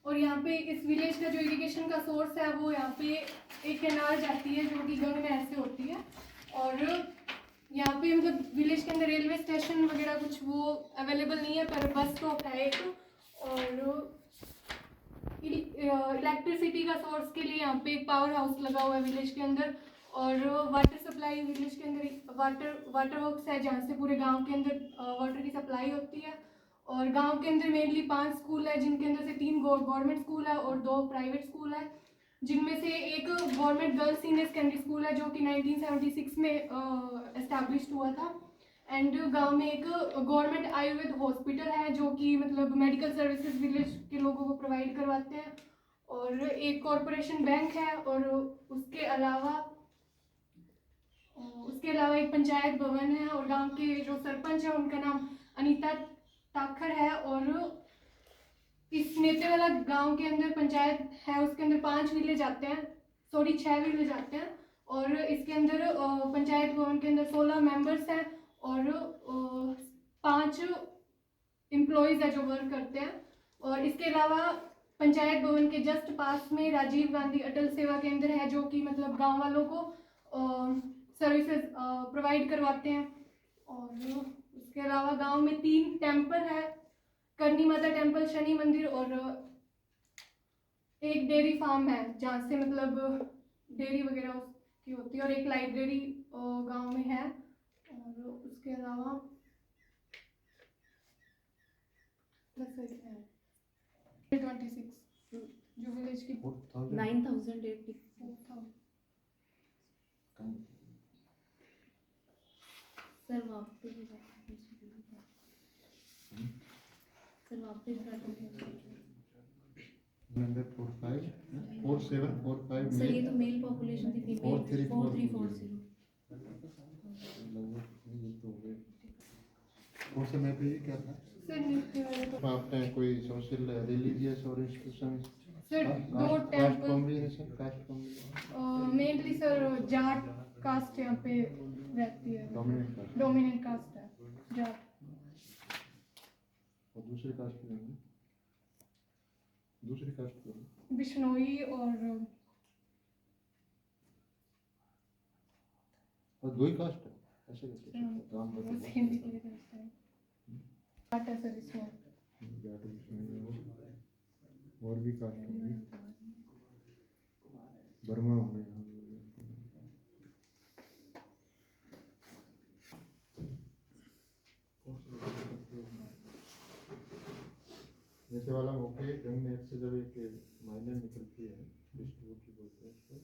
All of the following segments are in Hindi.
और यहाँ पे इस विलेज का जो इरिगेशन का सोर्स है वो यहाँ पे एक कैनाल जाती है जो कि गंग नहर से होती है। और यहाँ पे मतलब विलेज के अंदर रेलवे स्टेशन वगैरह कुछ वो अवेलेबल नहीं है, पर बस स्टॉप है एक। और इलेक्ट्रिसिटी का सोर्स के लिए यहाँ पे एक पावर हाउस लगा हुआ है विलेज के अंदर। और वाटर सप्लाई विलेज के अंदर वाटर वर्क्स है जहाँ से पूरे गांव के अंदर वाटर की सप्लाई होती है। और गांव के अंदर मेनली 5 स्कूल है, जिनके अंदर से 3 गवर्नमेंट स्कूल है और 2 प्राइवेट स्कूल है, जिनमें से एक government girls senior secondary school है जो कि 1976 में एस्टैब्लिश हुआ था। एंड गांव में एक गवर्नमेंट आयुर्वेद हॉस्पिटल है जो कि मतलब मेडिकल सर्विसेज विलेज के लोगों को प्रोवाइड करवाते हैं। और एक कॉरपोरेशन बैंक है। और उसके अलावा एक पंचायत भवन है। और गांव के जो सरपंच है उनका नाम अनीता ताखर है। और इस नेतेवाला गांव के अंदर पंचायत है, उसके अंदर 5 विलेज आते हैं, सॉरी 6 विलेज आते हैं। और इसके अंदर पंचायत भवन के अंदर 16 मेंबर्स हैं और 5 एम्प्लॉयज़ है जो वर्क करते हैं। और इसके अलावा पंचायत भवन के जस्ट पास में राजीव गांधी अटल सेवा केंद्र है जो कि मतलब गांव वालों को सर्विसेज प्रोवाइड करवाते हैं। और इसके अलावा गांव में 3 टेम्पल है, करनी माता टेम्पल, शनि मंदिर, और एक डेयरी फार्म है जहाँ से मतलब डेयरी वगैरह उसकी होती है। और एक लाइब्रेरी गांव में है। और उसके अलावा बस वही है। 26 जो विलेज की 9,080 सर वहाँ पे नंबर 4745 सर ये तो मेल पॉपुलेशन थी, फीमेल 4340। उस समय पे ये क्या था? सर नृत्य वाले तो आपने कोई सोशल रिलीजियस और institution sir 2 caste temple combination caste combination mainly sir Jat caste यहाँ पे रहती है, डोमिनेंट कास्ट है जाट। और दूसरी कास्ट की नहीं, दूसरी कास्ट की बिश्नोई और दो ही कास्ट है ऐसे कैसे काम वो करते सेम निकले थे उस टाइम। जाट है सर इसमें। और भी कास्ट होंगी, बर्मा हो गया। जैसे वाला होके गंग नहर से जब एक माइनर निकलती है डिस्ट्रीब्यूट की बोलते हैं उसको,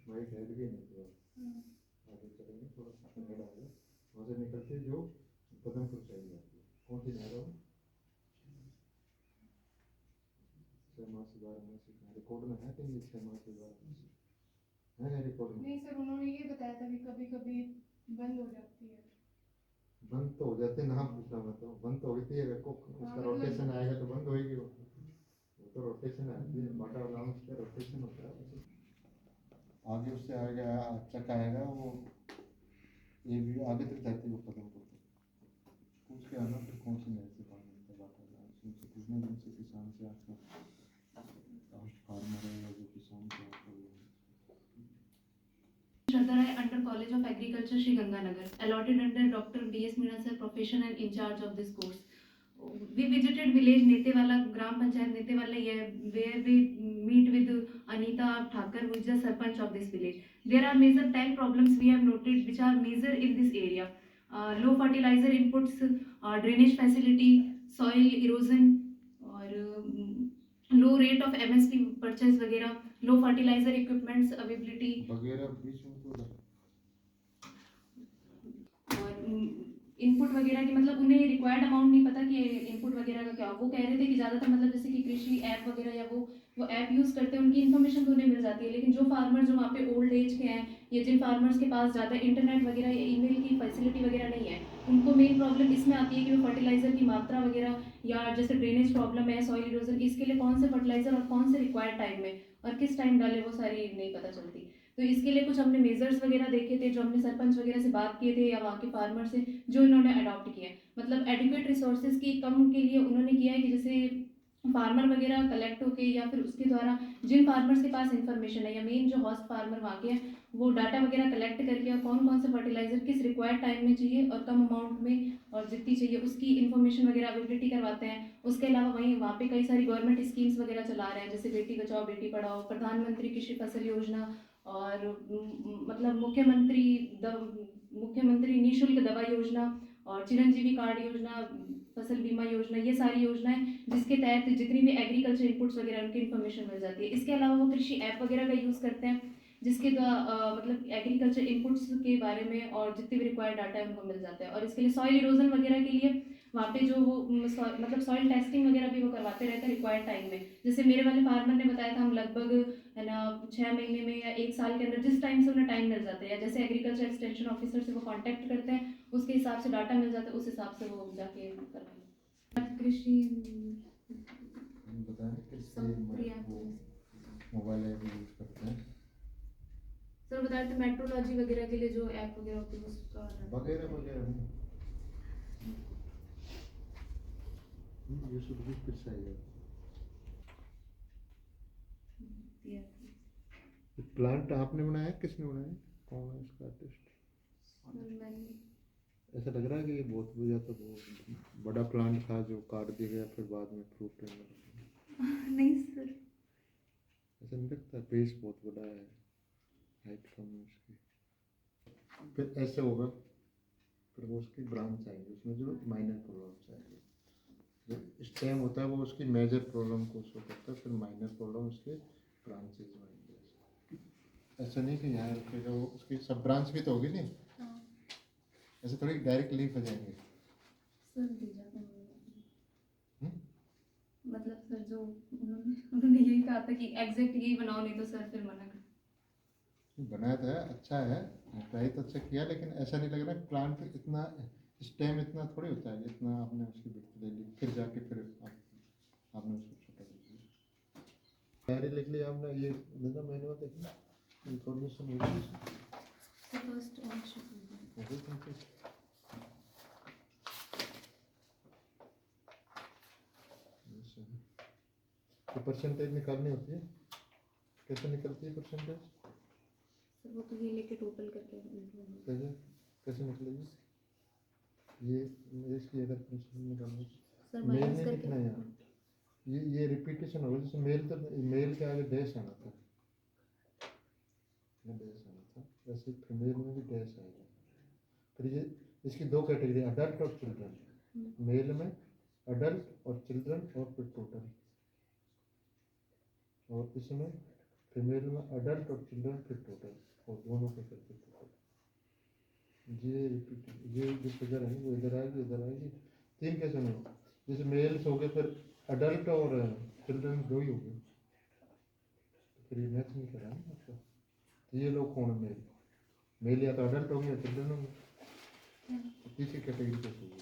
वाइट हेड भी नहीं हुआ, आगे चलेंगे थोड़ा सा हेड आएगा वहाँ से निकलते जो पदमपुर साइड जाती है। कौन सी नहर है? रिकॉर्ड में है कि नहीं? 6 माह से है रिकॉर्ड में? नहीं सर, उन्होंने ये बताया था कि कभी कभी बंद हो जाती है। बंद तो हो जाते ना, पूछना मैं तो बंद तो होती है, उसका रोटेशन आएगा तो बंद होएगी वो तो रोटेशन आती है, वाटर अलाउंस का रोटेशन होता है। आगे उससे आगे चक आएगा वो, ये भी आगे तक जाती है वो पदमपुर तक। पूछ के आना फिर कौन सी नहर से पानी आता है वाटर अलाउंस से, कितने दिन से किसान से आजकल कास्ट फार्मर है जो किसान से Shraddha Rai under College of Agriculture, Sri Ganganagar, allotted under Dr. B.S. Meena sir, profession and in charge of this course. We visited village Netewala, Gram Panchayat Netewala, where we meet with Anita Thakur, who is the Sarpanch of this village. There are major tile problems we have noted which are major in this area. Low fertilizer inputs, drainage facility, soil erosion, और लो रेट ऑफ MSP परचेज वगैरह, लो फर्टिलाइजर इक्विपमेंट्स अवेलेबिलिटी वगैरह बीच में तो और इनपुट वगैरह की मतलब उन्हें रिक्वायर्ड अमाउंट नहीं पता कि इनपुट वगैरह का क्या। वो कह रहे थे कि ज़्यादातर मतलब जैसे कि कृषि ऐप वगैरह या वो ऐप यूज़ करते हैं, उनकी इन्फॉर्मेशन तो उन्हें मिल जाती है, लेकिन जो फार्मर जो वहाँ पे ओल्ड एज के हैं या जिन फार्मर्स के पास ज़्यादा इंटरनेट वगैरह या ईमेल की फैसिलिटी वगैरह नहीं है, उनको मेन प्रॉब्लम इसमें आती है कि वो फर्टिलाइजर की मात्रा वगैरह या जैसे ड्रेनेज प्रॉब्लम है, सॉइल इरोजन, इसके लिए कौन से फर्टिलाइजर और कौन से रिक्वायर्ड टाइम में और किस टाइम डाले वो सारी नहीं पता चलती। तो इसके लिए कुछ हमने मेजर्स वगैरह देखे थे, जो हमने सरपंच वगैरह से बात किए थे या वहाँ के फार्मर से, जो इन्होंने अडॉप्ट किया है। मतलब एडिक्वेट रिसोर्सेज की कम के लिए उन्होंने किया है कि जैसे फार्मर वगैरह कलेक्ट होके या फिर उसके द्वारा जिन फार्मर्स के पास इन्फॉर्मेशन है या मेन जो हॉस्ट फार्मर वहाँ के हैं वो डाटा वगैरह कलेक्ट करके और कौन कौन से फर्टिलाइजर किस रिक्वायर्ड टाइम में चाहिए और कम अमाउंट में और जितनी चाहिए उसकी इन्फॉर्मेशन वगैरह अवेलेबिलिटी करवाते हैं। उसके अलावा वहीं वहाँ पे कई सारी गवर्नमेंट स्कीम्स वगैरह चला रहे हैं जैसे बेटी बचाओ बेटी पढ़ाओ, प्रधानमंत्री कृषि फसल योजना और मतलब मुख्यमंत्री निःशुल्क दवा योजना और चिरंजीवी कार्ड योजना, फसल बीमा योजना, ये सारी योजनाएं जिसके तहत जितनी भी एग्रीकल्चर इनपुट्स वगैरह उनकी इन्फॉर्मेशन मिल जाती है। इसके अलावा वो कृषि ऐप वगैरह का यूज़ करते हैं जिसके द्वारा मतलब एग्रीकल्चर इनपुट्स के बारे में और जितने भी रिक्वायर्ड डाटा है उनको मिल जाता है। और इसके लिए सॉइल इरोजन वगैरह के लिए वहाँ पे जो वो मतलब सॉइल टेस्टिंग वगैरह भी वो करवाते रहते हैं रिक्वायर्ड टाइम में। जैसे मेरे वाले फार्मर ने बताया था हम लगभग है ना 6 महीने में या 1 साल के अंदर जिस टाइम से उन्हें टाइम मिल जाता है या जैसे एग्रीकल्चर एक्सटेंशन ऑफिसर से वो कांटेक्ट करते हैं उसके हिसाब से डाटा मिल जाता है, उस हिसाब से वो जाके करवा कृषि बताएं किस समुद्री ऐप वो मोबाइल ऐप यूज करते हैं सर बताया था मेट्रोलॉजी वगैरह के लिए जो ऐप वगैरह होती है उसका वगैरह वगैरह ये शुड बी प्रिसाइज। प्लांट आपने बनाया किसने बनाया, कौन है इसका आर्टिस्ट? ऐसा लग रहा है कि ये बहुत बुझा तो बहुत बड़ा प्लांट था जो काट दिया गया फिर बाद में फ्रूट नहीं सर ऐसा नहीं लगता, पेस बहुत बड़ा है, हाइट कम है उसकी, फिर ऐसे होगा फिर वो उसकी ब्रांच आएगी उसमें जो माइनर प्रॉब्लम्स आएंगे, जो स्टेम होता है वो उसकी मेजर प्रॉब्लम को शो करता है, फिर माइनर प्रॉब्लम उसके ब्रांचेज में आएंगे। ऐसा नहीं कि यहाँ रुकेगा, वो उसकी सब ब्रांच भी तो होगी नहीं, ऐसे थोड़ी डायरेक्ट लीफ हो जाएंगे। सर मतलब सर जो उन्होंने यही कहा था कि एग्जैक्ट यही बनाओ नहीं तो सर फिर मना कर बनाया तो है, अच्छा है, ट्राई तो अच्छा किया, लेकिन ऐसा नहीं लग रहा प्लांट इतना स्टेम इतना थोड़ी होता है जितना आपने उसकी विड्थ ले ली फिर जाके फिर आपने उसको छोटा कर दिया। तैयारी लिख ली आपने, ये लेना मैनुअल देखना इंफॉर्मेशन होगी फर्स्ट तो परसेंटेज निकालनी होती है, कैसे निकलती है परसेंटेज? सर वो तो ये लेके टोटल करके कैसे कैसे निकलेगी ये इसकी अगर परसेंटेज निकालनी सर मेल माइनस नहीं लिखना है यहाँ, ये रिपीटेशन होगा, जैसे मेल तो मेल के आगे डैश आना था, डैश आना था, वैसे फीमेल में भी डैश आएगा। फिर ये इसकी दो कैटेगरी अडल्ट और चिल्ड्रन, मेल में अडल्ट और चिल्ड्रन और फिर टोटल, और इसमें फीमेल में अडल्ट और चिल्ड्रन फिर टोटल, और दोनों के करके टोटल। ये रिपीट ये जो फिगर है वो इधर आएगी, तीन कैसे नहीं, जैसे मेल्स हो गए फिर अडल्ट और चिल्ड्रन दो ही हो गए, तो फिर ये मैच नहीं करा ना मतलब, तो ये लोग कौन है मेल या तो अडल्ट होंगे या चिल्ड्रन होंगे, तीसरी कैटेगरी कैसे होगी,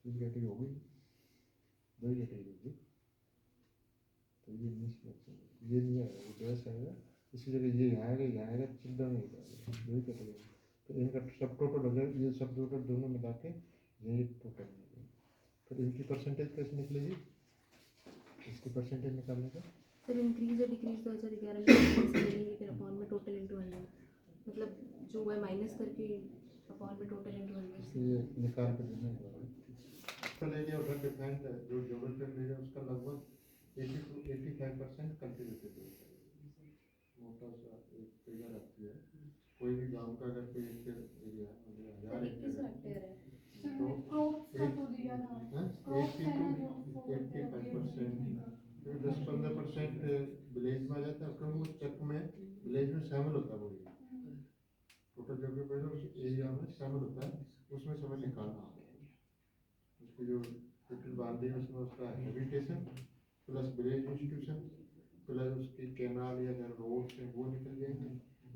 तीसरी कैटेगरी हो गई, दो ही कैटेगरी होगी, तो ये मिसमैच ये नहीं आएगा, वो डैश आएगा, इसी जगह ये यहाँ आएगा चिल्ड्रन नहीं आएगा, दो ही कैटेगरी, तो इनका सब टोटल हो जाएगा, ये सब टोटल दोनों मिला के ये टोटल हो जाएगा। फिर इनकी परसेंटेज कैसे निकलेगी, इसकी परसेंटेज निकालने का सर इंक्रीज और डिक्रीज 2011 में लेंगे फिर अपॉन में टोटल इनटू 100 मतलब जो है माइनस करके अपॉन में टोटल इनटू 100 ये निकाल कर देना है। एरिया ऑफ डिफरेंट जो डेवलपमेंट एरिया उसका लगभग 80 to 85% कल्टीवेटेड होता है, मोटा सा एक फिगर आती है, कोई भी गांव का अगर कोई एक एरिया मतलब 1000 हेक्टेयर है तो 80 to 85% विलेज में आ जाता है, क्योंकि उस चक्र में विलेज में शामिल होता है, वो टोटल जो भी उस एरिया में शामिल होता है उसमें समय निकालना होता है, उसकी जो टोटल बात है उसमें उसका habitation plus village institution plus उसकी कैनाल या रोड से वो निकल जाएंगे,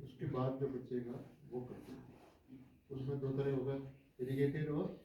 उसके बाद जो बचेगा वो कर देंगे, उसमें दो तरह होगा, इरिगेटेड और